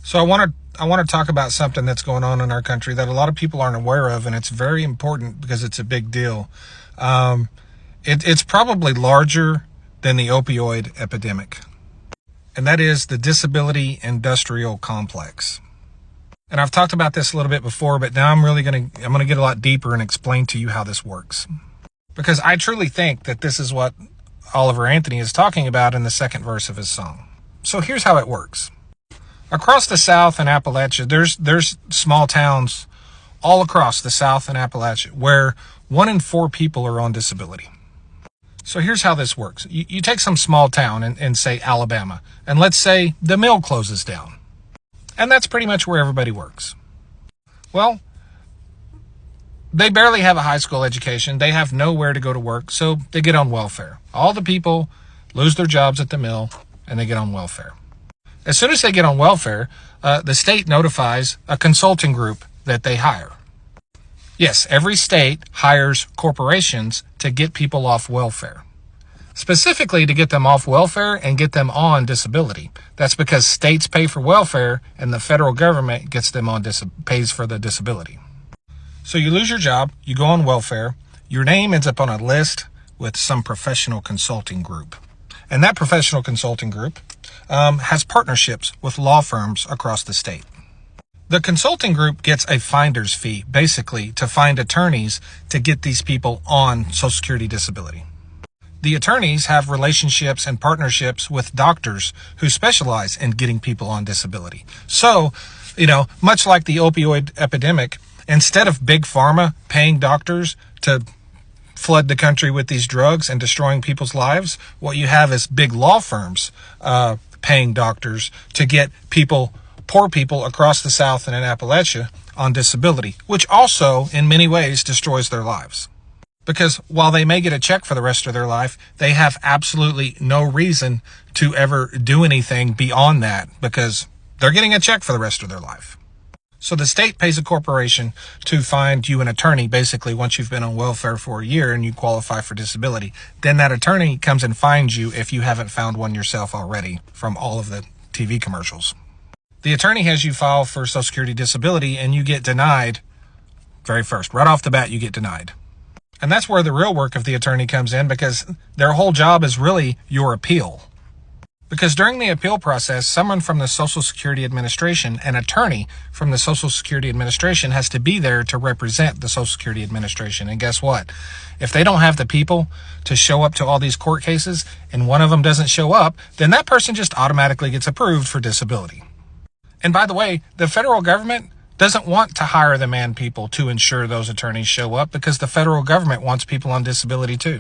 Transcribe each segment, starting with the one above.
So I want to talk about something that's going on in our country that a lot of people aren't aware of, and it's very important because it's a big deal. It's probably larger than the opioid epidemic, and that is the disability industrial complex. And I've talked about this a little bit before, but now I'm going to get a lot deeper and explain to you how this works. Because I truly think that this is what Oliver Anthony is talking about in the second verse of his song. So here's how it works. Across the South and Appalachia, there's small towns all across the South and Appalachia where 1 in 4 people are on disability. So here's how this works. You take some small town in say Alabama, and let's say the mill closes down. And that's pretty much where everybody works. Well, they barely have a high school education. They have nowhere to go to work, so they get on welfare. All the people lose their jobs at the mill, and they get on welfare. As soon as they get on welfare, the state notifies a consulting group that they hire. Yes, every state hires corporations to get people off welfare. Specifically to get them off welfare and get them on disability. That's because states pay for welfare and the federal government gets them on pays for the disability. So you lose your job, you go on welfare, your name ends up on a list with some professional consulting group. And that professional consulting group has partnerships with law firms across the state. The consulting group gets a finder's fee, basically, to find attorneys to get these people on Social Security disability. The attorneys have relationships and partnerships with doctors who specialize in getting people on disability. So, much like the opioid epidemic, instead of big pharma paying doctors to flood the country with these drugs and destroying people's lives, what you have is big law firms paying doctors to get poor people across the South and in Appalachia on disability, which also in many ways destroys their lives. Because while they may get a check for the rest of their life, they have absolutely no reason to ever do anything beyond that because they're getting a check for the rest of their life. So the state pays a corporation to find you an attorney, basically, once you've been on welfare for a year and you qualify for disability. Then that attorney comes and finds you if you haven't found one yourself already from all of the TV commercials. The attorney has you file for Social Security disability and you get denied very first. Right off the bat, you get denied. And that's where the real work of the attorney comes in because their whole job is really your appeal. Because during the appeal process, someone from the Social Security Administration, an attorney from the Social Security Administration, has to be there to represent the Social Security Administration. And guess what? If they don't have the people to show up to all these court cases and one of them doesn't show up, then that person just automatically gets approved for disability. And by the way, the federal government doesn't want to hire the man people to ensure those attorneys show up because the federal government wants people on disability too.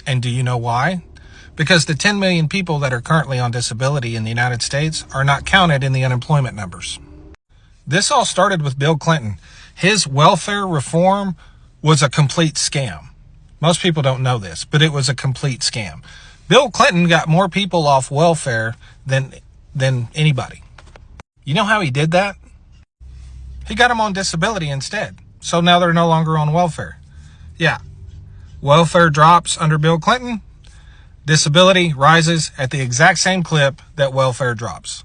And do you know why? Because the 10 million people that are currently on disability in the United States are not counted in the unemployment numbers. This all started with Bill Clinton. His welfare reform was a complete scam. Most people don't know this, but it was a complete scam. Bill Clinton got more people off welfare than anybody. You know how he did that? He got them on disability instead. So now they're no longer on welfare. Yeah. Welfare drops under Bill Clinton. Disability rises at the exact same clip that welfare drops.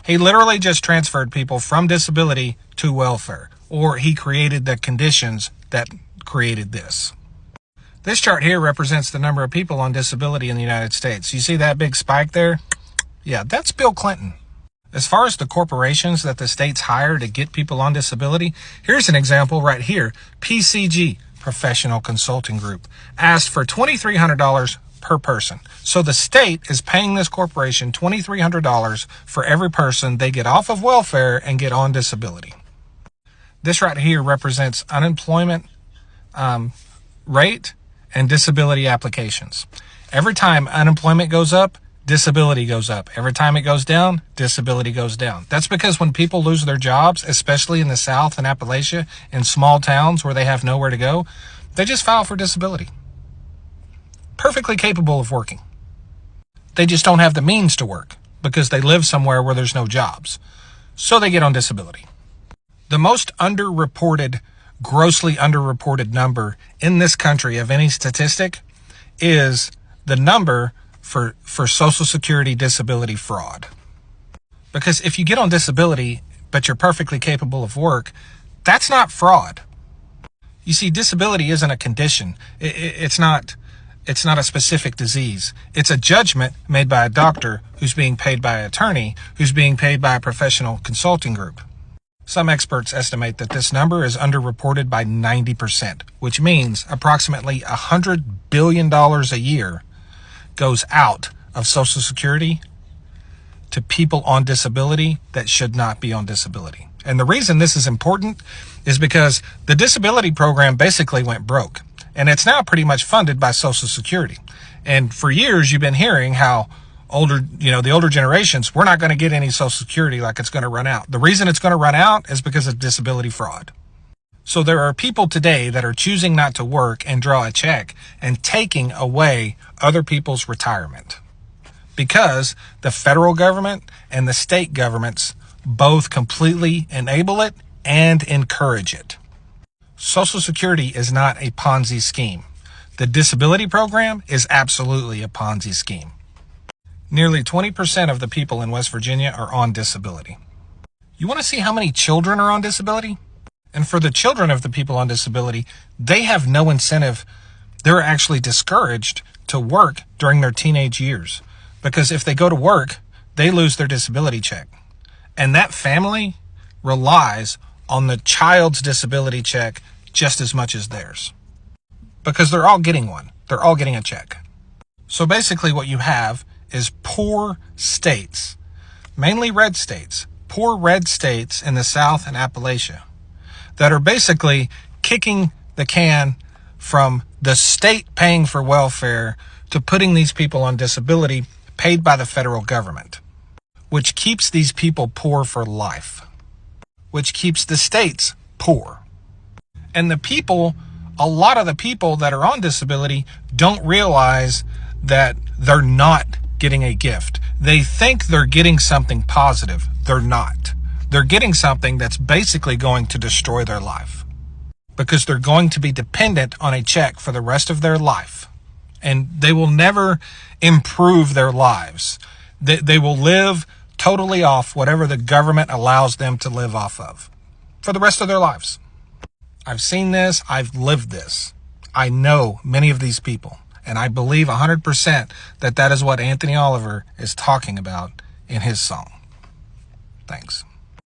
He literally just transferred people from disability to welfare, or he created the conditions that created this. This chart here represents the number of people on disability in the United States. You see that big spike there? Yeah, that's Bill Clinton. As far as the corporations that the states hire to get people on disability, here's an example right here. PCG, Professional Consulting Group, asked for $2,300 per person. So the state is paying this corporation $2,300 for every person they get off of welfare and get on disability. This right here represents unemployment rate and disability applications. Every time unemployment goes up, disability goes up. Every time it goes down, disability goes down. That's because when people lose their jobs, especially in the South and Appalachia, in small towns where they have nowhere to go, they just file for disability. Perfectly capable of working. They just don't have the means to work because they live somewhere where there's no jobs. So they get on disability. The most underreported, grossly underreported number in this country of any statistic is the number for Social Security disability fraud. Because if you get on disability, but you're perfectly capable of work, that's not fraud. You see, disability isn't a condition. It's not a specific disease. It's a judgment made by a doctor who's being paid by an attorney who's being paid by a professional consulting group. Some experts estimate that this number is underreported by 90%, which means approximately $100 billion a year goes out of Social Security to people on disability that should not be on disability. And the reason this is important is because the disability program basically went broke, and it's now pretty much funded by Social Security. And for years, you've been hearing how the older generations, we're not going to get any Social Security, like it's going to run out. The reason it's going to run out is because of disability fraud. So there are people today that are choosing not to work and draw a check and taking away other people's retirement, because the federal government and the state governments both completely enable it and encourage it. Social Security is not a Ponzi scheme. The disability program is absolutely a Ponzi scheme. Nearly 20% of the people in West Virginia are on disability. You want to see how many children are on disability? And for the children of the people on disability, they have no incentive. They're actually discouraged to work during their teenage years, because if they go to work, they lose their disability check. And that family relies on the child's disability check just as much as theirs, because they're all getting one. They're all getting a check. So basically what you have is poor states, mainly red states, poor red states in the South and Appalachia, that are basically kicking the can from the state paying for welfare to putting these people on disability paid by the federal government, which keeps these people poor for life, which keeps the states poor. And a lot of the people that are on disability don't realize that they're not getting a gift. They think they're getting something positive. They're not. They're getting something that's basically going to destroy their life, because they're going to be dependent on a check for the rest of their life. And they will never improve their lives. They will live totally off whatever the government allows them to live off of for the rest of their lives. I've seen this. I've lived this. I know many of these people, and I believe 100% that is what Anthony Oliver is talking about in his song. Thanks.